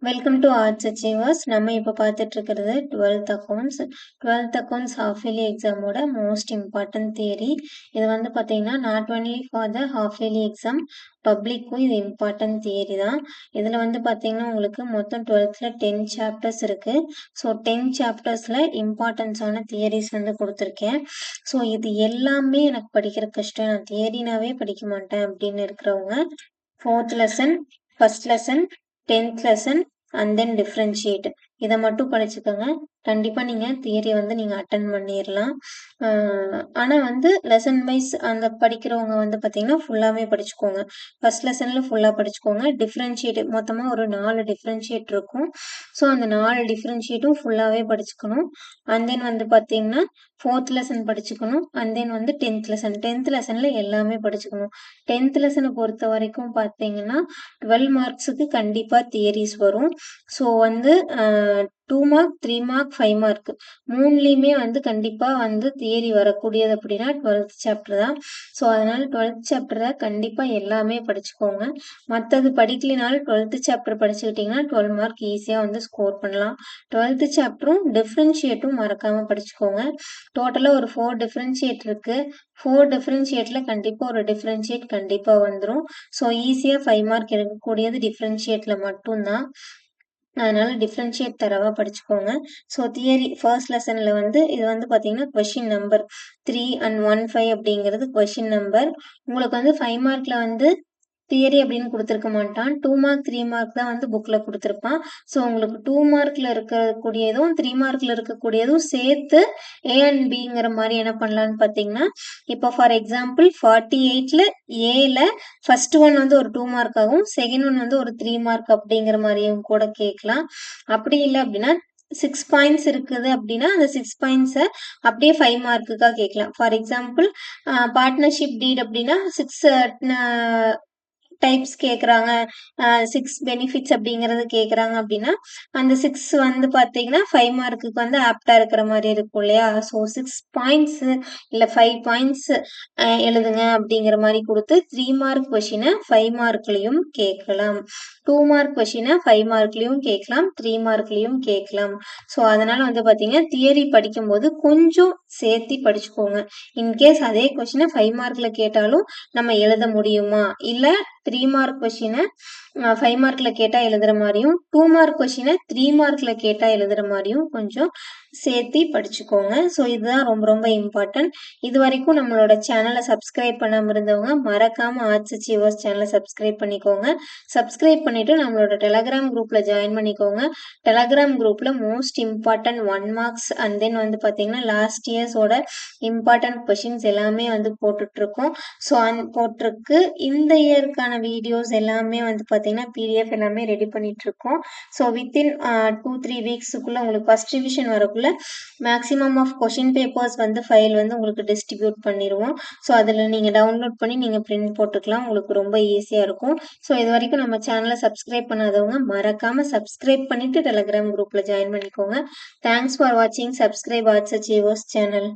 Welcome to arts achievers. நம்ம இப்போ பார்த்துட்டு இருக்கிறது 12th accounts. 12th accounts half yearly எக்ஸாமோட மோஸ்ட் இம்பார்ட்டன்ட் தியரி. இது வந்து பார்த்தீங்கன்னா not only for the half yearly exam, பப்ளிக்கும் இது இம்பார்ட்டன்ட் தியரி தான். இதில் வந்து பார்த்தீங்கன்னா உங்களுக்கு மொத்தம் 12th 10 சாப்டர்ஸ் இருக்குது. ஸோ 10 சாப்டர்ஸில் இம்பார்ட்டன்ஸான தியரிஸ் வந்து கொடுத்துருக்கேன். ஸோ இது எல்லாமே எனக்கு படிக்கிற கஷ்டம், நான் தியரினாவே படிக்க மாட்டேன் அப்படின்னு இருக்கிறவங்க 4th lesson, first lesson, 10th lesson and then differentiate இதை மட்டும் படிச்சுக்கோங்க. கண்டிப்பாக நீங்கள் தியரி வந்து நீங்கள் அட்டன் பண்ணிடலாம். ஆனால் வந்து லெசன் வைஸ் அந்த படிக்கிறவங்க வந்து பார்த்தீங்கன்னா ஃபுல்லாகவே படிச்சுக்கோங்க. ஃபர்ஸ்ட் லெசனில் ஃபுல்லாக படிச்சுக்கோங்க. டிஃப்ரென்ஷியேட் மொத்தமாக ஒரு 4 டிஃப்ரென்ஷியேட் இருக்கும். ஸோ அந்த 4 டிஃப்ரென்ஷியேட்டும் ஃபுல்லாகவே படிச்சுக்கணும். அண்ட் தென் வந்து பார்த்தீங்கன்னா 4th லெசன் படிச்சுக்கணும். அண்ட் தென் வந்து 10th லெசன் 10th லெசனில் எல்லாமே படிச்சுக்கணும். 10th லெசனை பொறுத்த வரைக்கும் பார்த்தீங்கன்னா 12 மார்க்ஸுக்கு கண்டிப்பாக தியரிஸ் வரும். ஸோ வந்து 2 மார்க், 3 மார்க், 5 மார்க் மூணுலேயுமே வந்து கண்டிப்பாக வந்து தியரி வரக்கூடியது அப்படின்னா 12th சாப்டர் தான். ஸோ அதனால் 12th சாப்டரை கண்டிப்பாக எல்லாமே படிச்சுக்கோங்க. மற்றது படிக்கலினாலும் 12th சாப்டர் படிச்சுக்கிட்டிங்கன்னா 12 மார்க் ஈஸியாக வந்து ஸ்கோர் பண்ணலாம். 12th சாப்டரும் டிஃப்ரென்ஷியேட்டும் மறக்காமல் படிச்சுக்கோங்க. டோட்டலாக ஒரு 4 டிஃப்ரென்ஷியேட் இருக்குது. 4 டிஃப்ரென்ஷியேட்டில் கண்டிப்பாக ஒரு டிஃப்ரென்ஷியேட் கண்டிப்பாக வந்துடும். ஸோ ஈஸியாக 5 மார்க் எடுக்கக்கூடியது டிஃப்ரென்ஷியேட்டில் மட்டும்தான். அதனால டிஃப்ரென்ஷியேட் தரவா படிச்சுக்கோங்க. ஸோ தியரி ஃபர்ஸ்ட் லெசனில் வந்து இது வந்து பார்த்தீங்கன்னா கொஷின் நம்பர் 3 and 1, 5 அப்படிங்கிறது கொஷின் நம்பர். உங்களுக்கு வந்து 5 மார்க்கில் வந்து தியரி அப்படின்னு கொடுத்துருக்க மாட்டான். 2 மார்க் 3 மார்க் தான் வந்து புக்கில் கொடுத்துருப்பான். ஸோ உங்களுக்கு 2 மார்க்கில் இருக்கக்கூடியதும் 3 மார்க்கில் இருக்கக்கூடியதும் சேர்த்து ஏ அண்ட் பிங்கிற மாதிரி என்ன பண்ணலான்னு பார்த்தீங்கன்னா, இப்போ ஃபார் எக்ஸாம்பிள் 48ல் ஏல ஃபர்ஸ்ட் ஒன் வந்து ஒரு 2 மார்க் ஆகும், செகண்ட் ஒன் வந்து ஒரு 3 மார்க் அப்படிங்கிற மாதிரியும் கூட கேட்கலாம். அப்படி இல்லை அப்படின்னா 6 பாயிண்ட்ஸ் இருக்குது அப்படின்னா அந்த 6 பாயிண்ட்ஸை அப்படியே 5 மார்க்குக்காக கேட்கலாம். ஃபார் எக்ஸாம்பிள் பார்ட்னர்ஷிப் டீட் அப்படின்னா 6 டைப்ஸ் கேட்குறாங்க, 6 பெனிஃபிட்ஸ் அப்படிங்கிறது கேட்குறாங்க அப்படின்னா அந்த 6 வந்து பார்த்தீங்கன்னா 5 மார்க்குக்கு வந்து ஆப்டாக இருக்கிற மாதிரி இருக்கும் இல்லையா? ஸோ 6 பாயிண்ட்ஸு இல்லை 5 பாயிண்ட்ஸ் எழுதுங்க அப்படிங்கிற மாதிரி கொடுத்து 3 மார்க் கொஷினை 5 மார்க்லேயும் கேட்கலாம். 2 மார்க் கொஷினை 5 மார்க்லேயும் கேட்கலாம், 3 மார்க்லேயும் கேட்கலாம். ஸோ அதனால் வந்து பார்த்தீங்கன்னா தியரி படிக்கும்போது கொஞ்சம் சேர்த்தி படிச்சுக்கோங்க. இன்கேஸ் அதே கொஷினை 5 மார்க்கில் கேட்டாலும் நம்ம எழுத முடியுமா, இல்லை 3 மார்க் கொஷினை 5 மார்க்கில் கேட்டால் எழுதுகிற மாதிரியும் 2 மார்க் கொஷினை 3 மார்க்கில் கேட்டால் எழுதுகிற மாதிரியும் கொஞ்சம் சேர்த்தி படிச்சுக்கோங்க. ஸோ இதுதான் ரொம்ப ரொம்ப இம்பார்ட்டன்ட். இது வரைக்கும் நம்மளோட சேனலை சப்ஸ்கிரைப் பண்ணாமல் இருந்தவங்க மறக்காமல் ஆர்ட்ஸ் அச்சீவர்ஸ் சேனலை சப்ஸ்கிரைப் பண்ணிக்கோங்க. சப்ஸ்கிரைப் பண்ணிவிட்டு நம்மளோட டெலகிராம் குரூப்பில் ஜாயின் பண்ணிக்கோங்க. டெலகிராம் குரூப்பில் most important 1 marks and then வந்து பார்த்தீங்கன்னா லாஸ்ட் இயர்ஸோட இம்பார்ட்டன்ட் கொஷின்ஸ் எல்லாமே வந்து போட்டுட்ருக்கோம். ஸோ போட்டிருக்கு. இந்த இயருக்கான வீடியோஸ் எல்லாமே வந்து பார்த்தீங்கன்னா பிடிஎஃப் எல்லாமே ரெடி பண்ணிகிட்ருக்கோம். ஸோ வித்தின் 2-3 வீக்ஸுக்குள்ளே உங்களுக்கு ஃபஸ்ட் ரிவிஷன் வரக்குள்ள மேக்ஸிமம் ஆஃப் கொஷின் பேப்பர்ஸ் வந்து ஃபைல் வந்து உங்களுக்கு டிஸ்ட்ரிபியூட் பண்ணிடுவோம். ஸோ அதில் நீங்கள் டவுன்லோட் பண்ணி நீங்கள் பிரிண்ட் போட்டுக்கலாம். உங்களுக்கு ரொம்ப ஈஸியாக இருக்கும். ஸோ இது வரைக்கும் நம்ம சேனலை சப்ஸ்கிரைப் பண்ணாதவங்க மறக்காமல் சப்ஸ்கிரைப் பண்ணிவிட்டு டெலகிராம் குரூப்பில் ஜாயின் பண்ணிக்கோங்க. தேங்க்ஸ் ஃபார் வாட்சிங். Subscribe arts achievers channel.